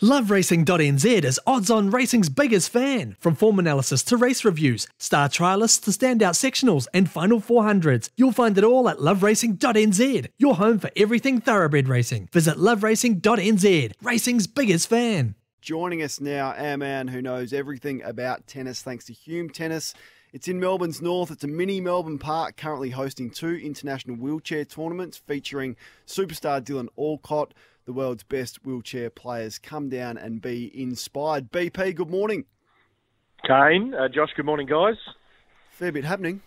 LoveRacing.nz is odds-on racing's biggest fan. From form analysis to race reviews, star trialists to standout sectionals and final 400s, you'll find it all at LoveRacing.nz, your home for everything thoroughbred racing. Visit LoveRacing.nz, racing's biggest fan. Joining us now, our man who knows everything about tennis thanks to Hume Tennis. It's in Melbourne's north. It's a mini Melbourne park, currently hosting 2 international wheelchair tournaments featuring superstar Dylan Alcott. The world's best wheelchair players. Come down and be inspired. BP, good morning. Kane, Josh, good morning, guys. Fair bit happening.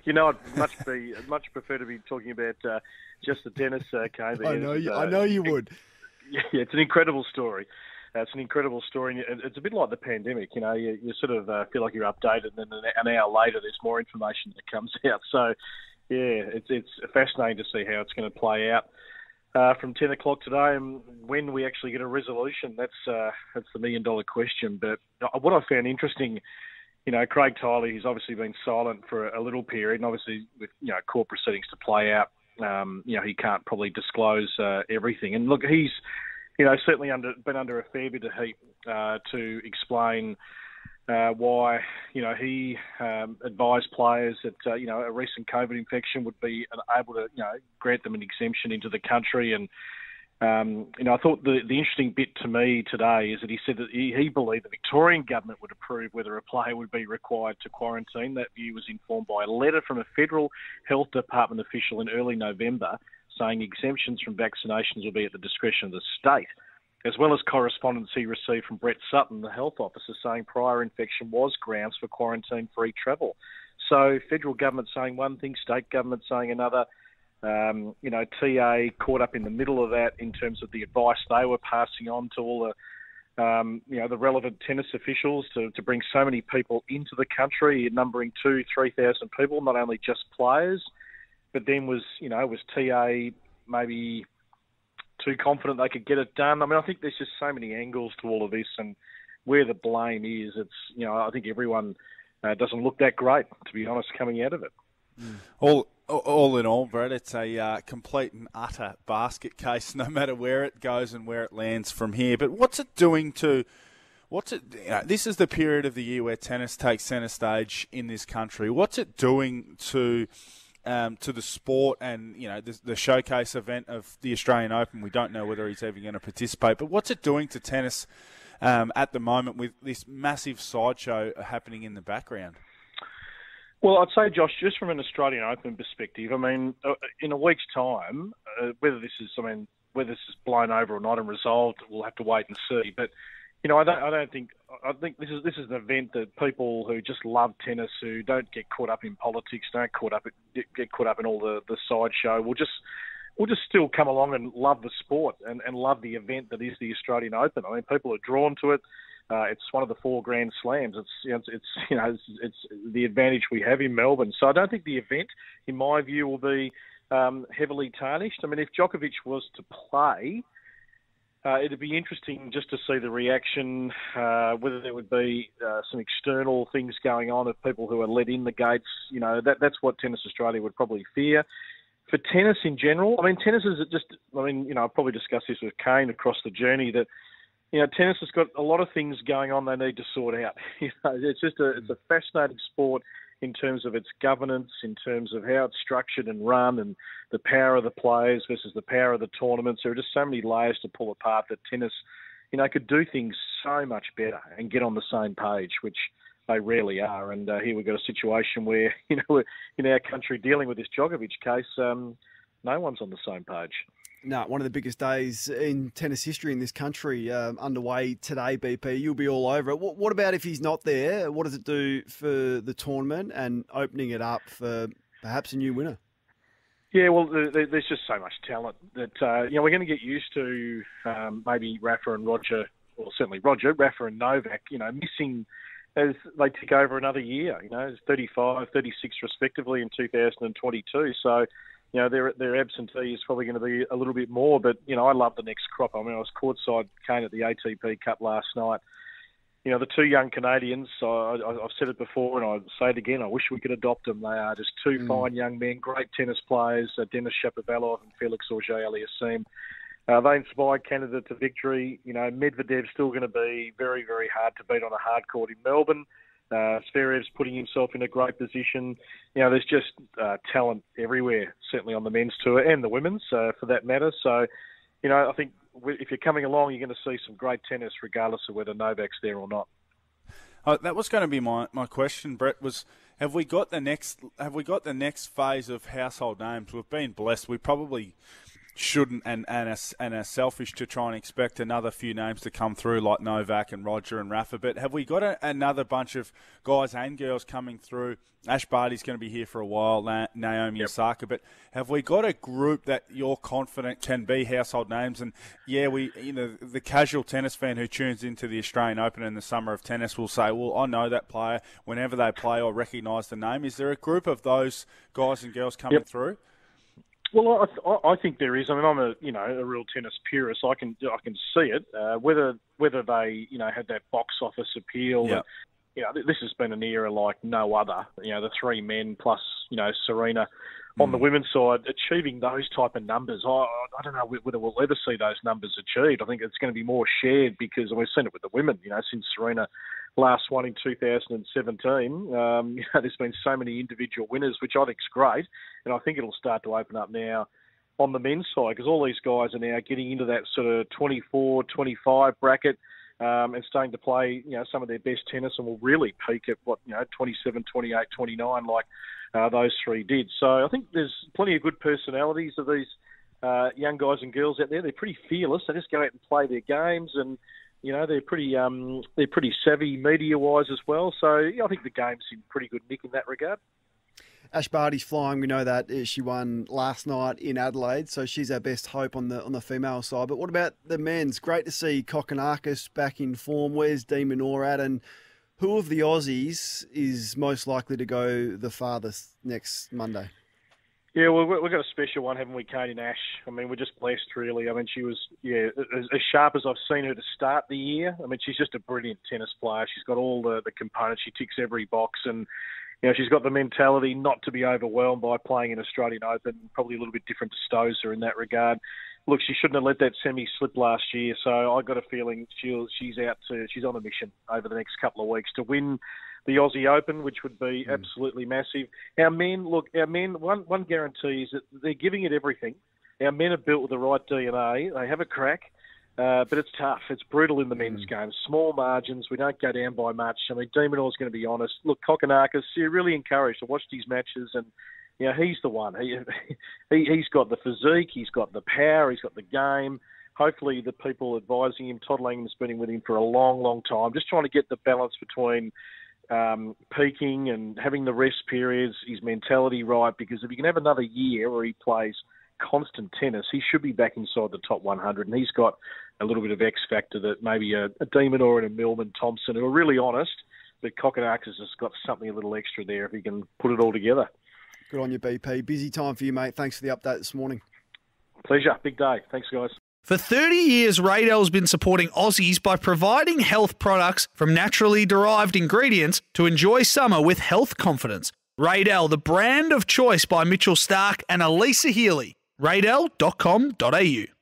You know, I'd much prefer to be talking about just the tennis, Kane. I know you would. Yeah, it's an incredible story. It's an incredible story, and it's a bit like the pandemic. You know, you sort of feel like you're updated, and then an hour later, there's more information that comes out. So, yeah, it's fascinating to see how it's going to play out from 10 o'clock today, and when we actually get a resolution. That's the million-dollar question. But what I found interesting, you know, Craig Tiley, who's obviously been silent for a little period, and obviously with court proceedings to play out, he can't probably disclose everything. And look, he's certainly been under a fair bit of heat to explain why he advised players that a recent COVID infection would be able to grant them an exemption into the country. And I thought the interesting bit to me today is that he said that he believed the Victorian government would approve whether a player would be required to quarantine. That view was informed by a letter from a federal health department official in early November saying exemptions from vaccinations will be at the discretion of the state, as well as correspondence he received from Brett Sutton, the health officer, saying prior infection was grounds for quarantine-free travel. So federal government saying one thing, state government saying another. TA caught up in the middle of that in terms of the advice they were passing on to all the relevant tennis officials to bring so many people into the country, numbering 2,000-3,000 people, not only just players, but then was TA maybe too confident they could get it done? I mean, I think there's just so many angles to all of this, and where the blame is, it's, I think everyone doesn't look that great, to be honest, coming out of it. All in all, Brett, it's a complete and utter basket case, no matter where it goes and where it lands from here. But what's it doing to... this is the period of the year where tennis takes centre stage in this country. What's it doing to the sport and the showcase event of the Australian Open? We don't know whether he's even going to participate, but what's it doing to tennis at the moment with this massive sideshow happening in the background? Well, I'd say, Josh, just from an Australian Open perspective, I mean, in a week's time, whether this is blown over or not and resolved, we'll have to wait and see. But I think this is an event that people who just love tennis, who don't get caught up in politics, don't get caught up in all the sideshow, will just still come along and love the sport and love the event that is the Australian Open. I mean, people are drawn to it. It's one of the 4 Grand Slams. It's the advantage we have in Melbourne. So I don't think the event, in my view, will be heavily tarnished. I mean, if Djokovic was to play, it'd be interesting just to see the reaction, whether there would be some external things going on of people who are let in the gates. That's what Tennis Australia would probably fear. For tennis in general, I mean, tennis is just, I've probably discussed this with Kane across the journey that, tennis has got a lot of things going on they need to sort out. It's a fascinating sport in terms of its governance, in terms of how it's structured and run, and the power of the players versus the power of the tournaments. There are just so many layers to pull apart that tennis, could do things so much better and get on the same page, which they rarely are. And here we've got a situation where, in our country dealing with this Djokovic case, no one's on the same page. No, one of the biggest days in tennis history in this country underway today, BP. You'll be all over it. What about if he's not there? What does it do for the tournament and opening it up for perhaps a new winner? Yeah, well, there's just so much talent that, we're going to get used to maybe Rafa and Roger, or certainly Roger, Rafa and Novak, missing as they take over another year, 35, 36 respectively in 2022. So, their absentee is probably going to be a little bit more, but, I love the next crop. I mean, I was courtside, Kane, at the ATP Cup last night. The 2 young Canadians, I've said it before and I'll say it again, I wish we could adopt them. They are just 2 fine young men, great tennis players, Denis Shapovalov and Felix Auger-Aliassime. They inspired Canada to victory. Medvedev's still going to be very, very hard to beat on a hard court in Melbourne. Zverev's putting himself in a great position. There's just talent everywhere, certainly on the men's tour and the women's, for that matter. So, I think if you're coming along, you're going to see some great tennis, regardless of whether Novak's there or not. That was going to be my question, Brett. Have we got the next phase of household names? We've been blessed. We probably shouldn't and are selfish to try and expect another few names to come through like Novak and Roger and Rafa. But have we got another bunch of guys and girls coming through? Ash Barty's going to be here for a while, Naomi Osaka. But have we got a group that you're confident can be household names? And the casual tennis fan who tunes into the Australian Open in the summer of tennis will say, well, I know that player. Whenever they play, I recognise the name. Is there a group of those guys and girls coming through? Well, I think there is. I mean, I'm a real tennis purist. I can see it. Whether they had that box office appeal. Yep. This has been an era like no other. The three men plus Serena on the women's side achieving those type of numbers. I don't know whether we'll ever see those numbers achieved. I think it's going to be more shared because we've seen it with the women. Since Serena last won in 2017, there's been so many individual winners, which I think is great, and I think it'll start to open up now on the men's side because all these guys are now getting into that sort of 24, 25 bracket. And starting to play, some of their best tennis and will really peak at 27, 28, 29 like those three did. So I think there's plenty of good personalities of these young guys and girls out there. They're pretty fearless. They just go out and play their games and, they're pretty savvy media-wise as well. So I think the game's in pretty good nick in that regard. Ash Barty's flying. We know that she won last night in Adelaide, so she's our best hope on the female side. But what about the men's? Great to see Kokkinakis back in form. Where's De Minaur at? And who of the Aussies is most likely to go the farthest next Monday? Yeah, well, we've got a special one, haven't we, Kate and Ash? I mean, we're just blessed, really. I mean, she was, as sharp as I've seen her to start the year. I mean, she's just a brilliant tennis player. She's got all the components. She ticks every box and she's got the mentality not to be overwhelmed by playing an Australian Open, probably a little bit different to Stosur in that regard. Look, she shouldn't have let that semi slip last year, so I got a feeling she's on a mission over the next couple of weeks to win the Aussie Open, which would be absolutely massive. Our men, one guarantee is that they're giving it everything. Our men are built with the right DNA. They have a crack. But it's tough. It's brutal in the men's game. Small margins. We don't go down by much. I mean, De Minaur's going to be honest. Look, Kokkinakis, you're really encouraged to watch these matches, and he's the one. He's got the physique. He's got the power. He's got the game. Hopefully, the people advising him, Todd Langham's been with him for a long, long time, just trying to get the balance between peaking and having the rest periods, his mentality right. Because if he can have another year where he plays constant tennis, he should be back inside the top 100, and he's got a little bit of X factor that maybe a De Minaur and a Millman Thompson who are really honest, but Kokkinakis has got something a little extra there if he can put it all together. Good on you, BP. Busy time for you, mate. Thanks for the update this morning. Pleasure. Big day. Thanks, guys. For 30 years, Radell's been supporting Aussies by providing health products from naturally derived ingredients to enjoy summer with health confidence. Radell, the brand of choice by Mitchell Starc and Elisa Healy. Radell.com.au